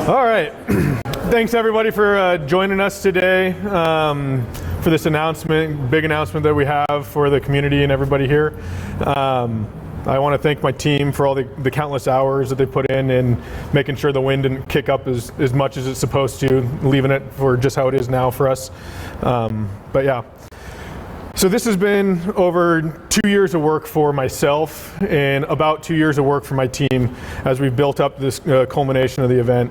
All right. Thanks everybody for joining us today for this announcement, big announcement that we have for the community and everybody here. I want to thank my team for all the countless hours that they put in making sure the wind didn't kick up as much as it's supposed to, leaving it for just how it is now for us. But yeah. So this has been over 2 years of work for myself and about 2 years of work for my team as we've built up this culmination of the event.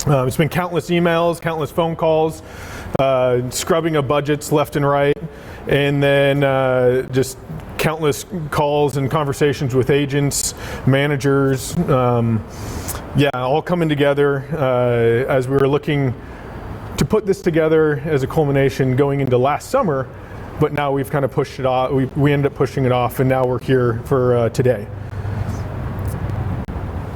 It's been countless emails, countless phone calls, scrubbing of budgets left and right, and then just countless calls and conversations with agents, managers, all coming together as we were looking to put this together as a culmination going into last summer, but now we've kind of pushed it off. We ended up pushing it off, and now we're here for today.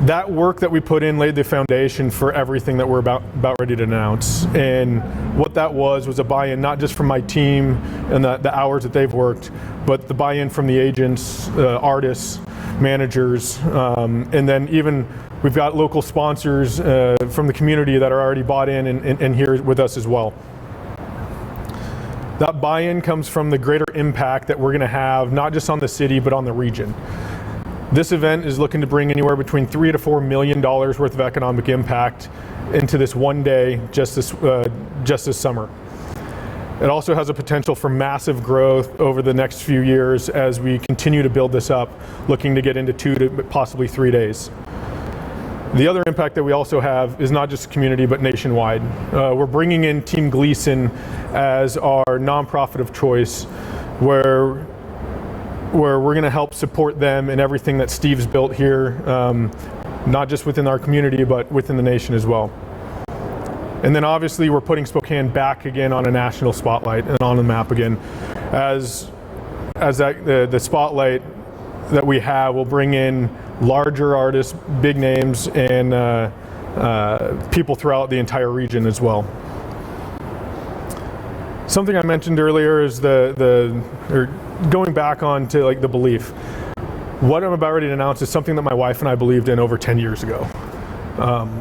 That work that we put in laid the foundation for everything that we're about ready to announce. And what that was a buy-in not just from my team and the hours that they've worked, but the buy-in from the agents, artists, managers, and then even we've got local sponsors from the community that are already bought in and here with us as well. That buy-in comes from the greater impact that we're going to have, not just on the city, but on the region. This event is looking to bring anywhere between $3 to $4 million worth of economic impact into this one day, just this summer. It also has a potential for massive growth over the next few years as we continue to build this up, looking to get into 2 to possibly 3 days. The other impact that we also have is not just community, but nationwide. We're bringing in Team Gleason as our nonprofit of choice, where we're going to help support them in everything that Steve's built here, not just within our community, but within the nation as well. And then obviously we're putting Spokane back again on a national spotlight and on the map again. As the spotlight that we have will bring in larger artists, big names, and people throughout the entire region as well. Something I mentioned earlier is going back on to like the belief. What I'm about ready to announce is something that my wife and I believed in over 10 years ago.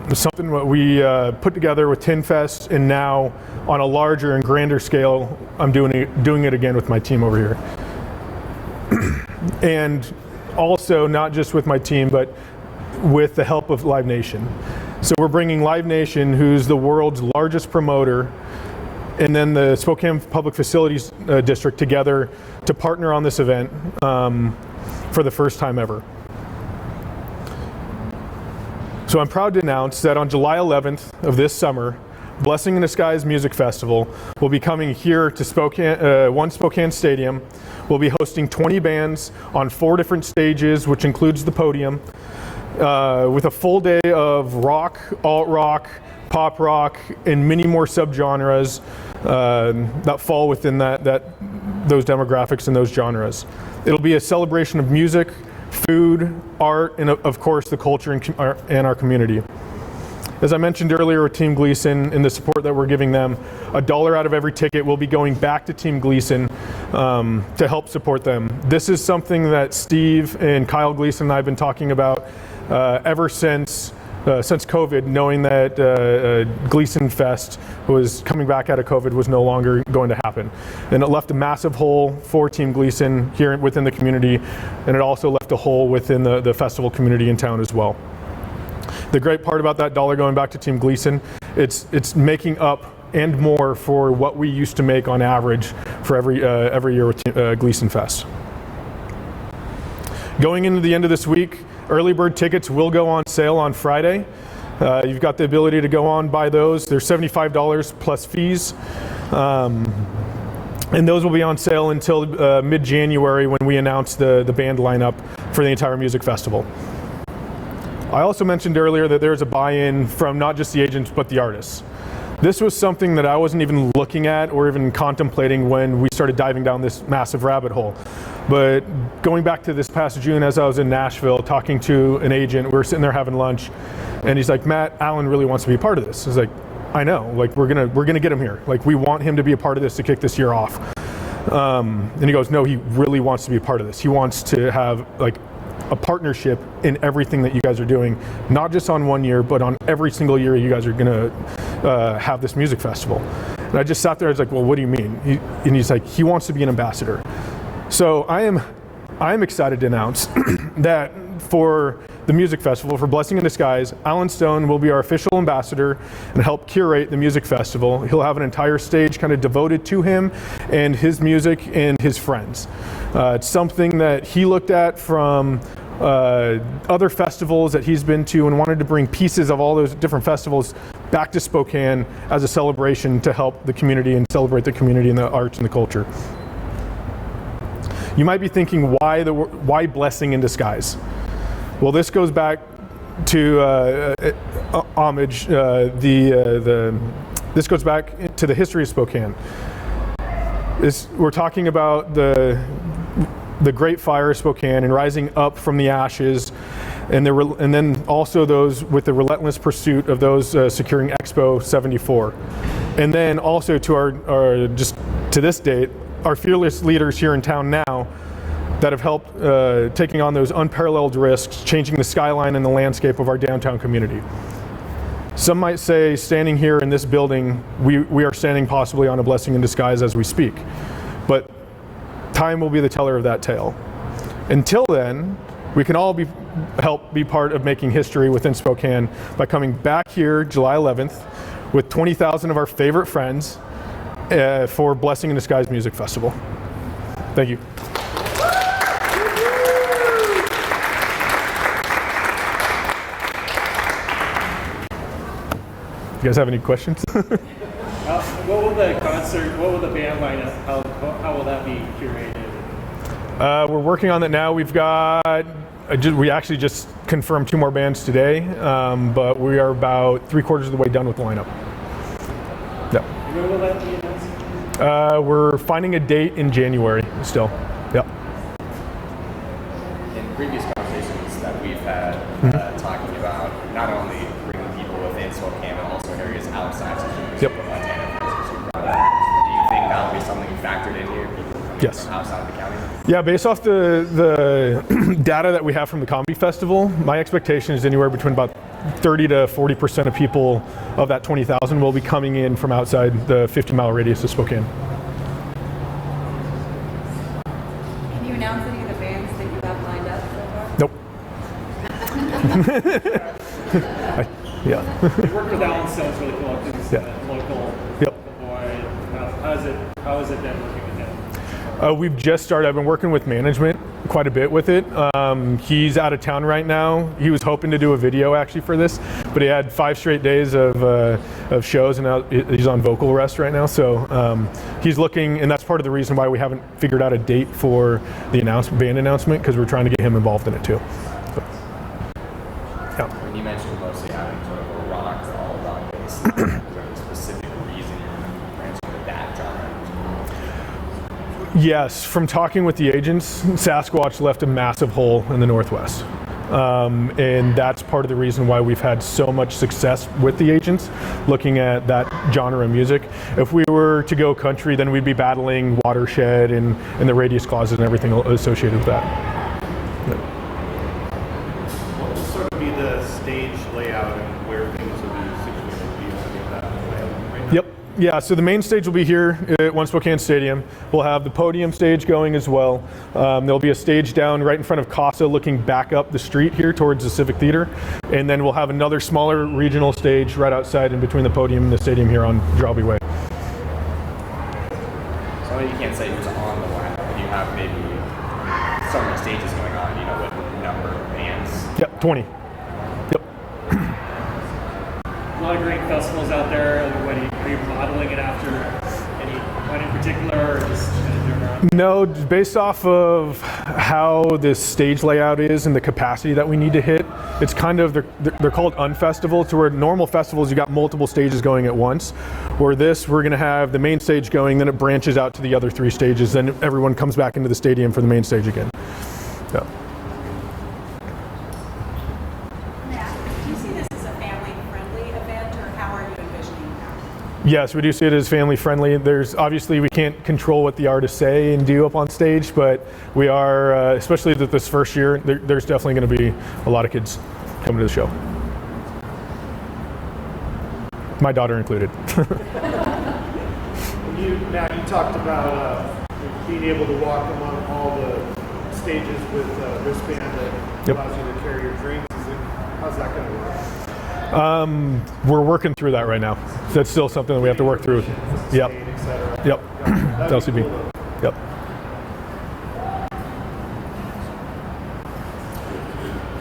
It's something that we put together with Tin Fest, and now on a larger and grander scale, I'm doing it again with my team over here. And also not just with my team, but with the help of Live Nation. So we're bringing Live Nation, who's the world's largest promoter, and then the Spokane Public Facilities District together to partner on this event for the first time ever. So I'm proud to announce that on July 11th of this summer, Blessing in the Skies Music Festival will be coming here to Spokane Stadium. We'll be hosting 20 bands on 4 different stages, which includes the podium, with a full day of rock, alt-rock, pop rock, and many more subgenres that fall within those demographics and those genres. It'll be a celebration of music, food, art, and of course the culture and our community. As I mentioned earlier with Team Gleason and the support that we're giving them, $1 out of every ticket will be going back to Team Gleason to help support them. This is something that Steve and Kyle Gleason and I have been talking about ever since COVID, knowing that Gleason Fest was coming back out of COVID was no longer going to happen. And it left a massive hole for Team Gleason here within the community, and it also left a hole within the festival community in town as well. The great part about that $1 going back to Team Gleason, it's making up and more for what we used to make on average for every year with Gleason Fest. Going into the end of this week, early bird tickets will go on sale on Friday. You've got the ability to go on buy those. They're $75 plus fees. And those will be on sale until mid-January when we announce the band lineup for the entire music festival. I also mentioned earlier that there's a buy-in from not just the agents, but the artists. This was something that I wasn't even looking at or even contemplating when we started diving down this massive rabbit hole. But going back to this past June, as I was in Nashville talking to an agent, we were sitting there having lunch, and he's like, "Matt, Allen really wants to be a part of this." I was like, "I know, like we're gonna get him here. Like we want him to be a part of this to kick this year off." And he goes, "No, he really wants to be a part of this. He wants to have like a partnership in everything that you guys are doing, not just on one year, but on every single year you guys are gonna have this music festival. And I just sat there, I was like, well, what do you mean? And he's like, he wants to be an ambassador. So I am excited to announce that for the music festival, for Blessing in Disguise, Alan Stone will be our official ambassador and help curate the music festival. He'll have an entire stage kind of devoted to him and his music and his friends. It's something that he looked at from other festivals that he's been to and wanted to bring pieces of all those different festivals back to Spokane as a celebration to help the community and celebrate the community and the arts and the culture. You might be thinking, why Blessing in Disguise? Well, this goes back to homage. This goes back to the history of Spokane. We're talking about the Great Fire of Spokane and rising up from the ashes, and then also those with the relentless pursuit of those securing Expo 74, and then also to our just to this date, our fearless leaders here in town now that have helped taking on those unparalleled risks, changing the skyline and the landscape of our downtown community. Some might say, standing here in this building, we are standing possibly on a blessing in disguise as we speak. But time will be the teller of that tale. Until then, we can all help be part of making history within Spokane by coming back here July 11th with 20,000 of our favorite friends for Blessing in Disguise Music Festival. Thank you. You guys have any questions? What will the concert, what will the band lineup, how will that be curated? We're working on that now. We've got, we actually just confirmed 2 more bands today, but we are about 3/4 of the way done with the lineup. Yeah. When will that be announced? We're finding a date in January still. Yep. In previous conversations that we've had, talking about not only bringing people within Spokane, but also areas outside. Yep. Do you think that'll be something factored in here? People coming Yes. from outside the county? Yeah, based off the data that we have from the Comedy Festival, my expectation is anywhere between about 30 to 40% of people of that 20,000 will be coming in from outside the 50-mile radius of Spokane. Can you announce any of the bands that you have lined up so far? Nope. Yeah. You worked with Alan Stone's really cool. He's local boy. How has it been working with him? We've just started. I've been working with management quite a bit with it. He's out of town right now. He was hoping to do a video actually for this, but he had 5 straight days of shows, and now he's on vocal rest right now. So he's looking, and that's part of the reason why we haven't figured out a date for the band announcement, because we're trying to get him involved in it too. So, yeah. When you mentioned mostly having sort of a rock or all rock base, is there a specific reason you're branching to that genre? Yes, from talking with the agents, Sasquatch left a massive hole in the Northwest. And that's part of the reason why we've had so much success with the agents, looking at that genre of music. If we were to go country, then we'd be battling Watershed and the Radius Clauses and everything associated with that. Yeah. What will sort of be the stage layout and where things will be situated? Do you have any of that layout right now? Yep. Yeah, so the main stage will be here at One Spokane Stadium. We'll have the podium stage going as well. There'll be a stage down right in front of CASA looking back up the street here towards the Civic Theater. And then we'll have another smaller regional stage right outside in between the podium and the stadium here on Drowby Way. So I know you can't say who's on the lineup, but you have maybe some of the stages going on, you know, what number of bands? Yep, 20. A lot of great festivals out there. Are you modeling it after any one in particular, or just kind of doing around? No, based off of how this stage layout is and the capacity that we need to hit, it's kind of, they're called unfestival, to where normal festivals you got multiple stages going at once. Where this, we're going to have the main stage going, then it branches out to the other 3 stages, then everyone comes back into the stadium for the main stage again. Yeah. Yes, we do see it as family friendly. There's obviously we can't control what the artists say and do up on stage, but we are, especially this first year, there's definitely going to be a lot of kids coming to the show. My daughter included. Now you talked about being able to walk among all the stages with a wristband that allows you to carry your drinks. How's that going to work? We're working through that right now. That's still something that we have to work through. Yep. Yep. LCB. Yep.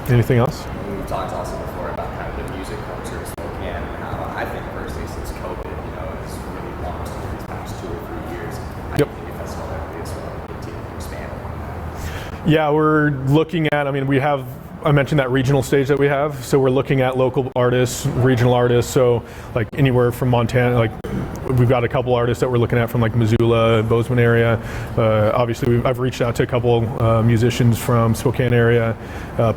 Anything else? We've talked also before about kind of the music culture in Spokane and how I think personally since COVID, has really launched over these past 2 or 3 years. I think a festival like this will continue to expand on that. Yeah, we're looking at, I mentioned that regional stage that we have, so we're looking at local artists, regional artists, so like anywhere from Montana, like we've got a couple artists that we're looking at from like Missoula, Bozeman area. Obviously, I've reached out to a couple musicians from Spokane area,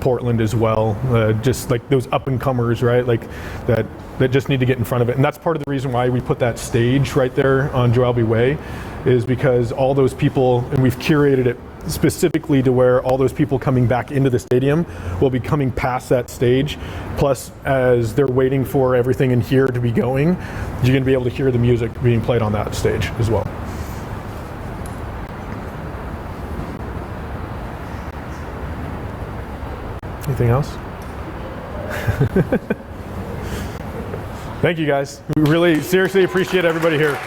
Portland as well, just like those up-and-comers, right, like that just need to get in front of it. And that's part of the reason why we put that stage right there on Joe Albee Way, is because all those people, and we've curated it specifically to where all those people coming back into the stadium will be coming past that stage. Plus, as they're waiting for everything in here to be going, you're going to be able to hear the music being played on that stage as well. Anything else? Thank you guys. We really seriously appreciate everybody here.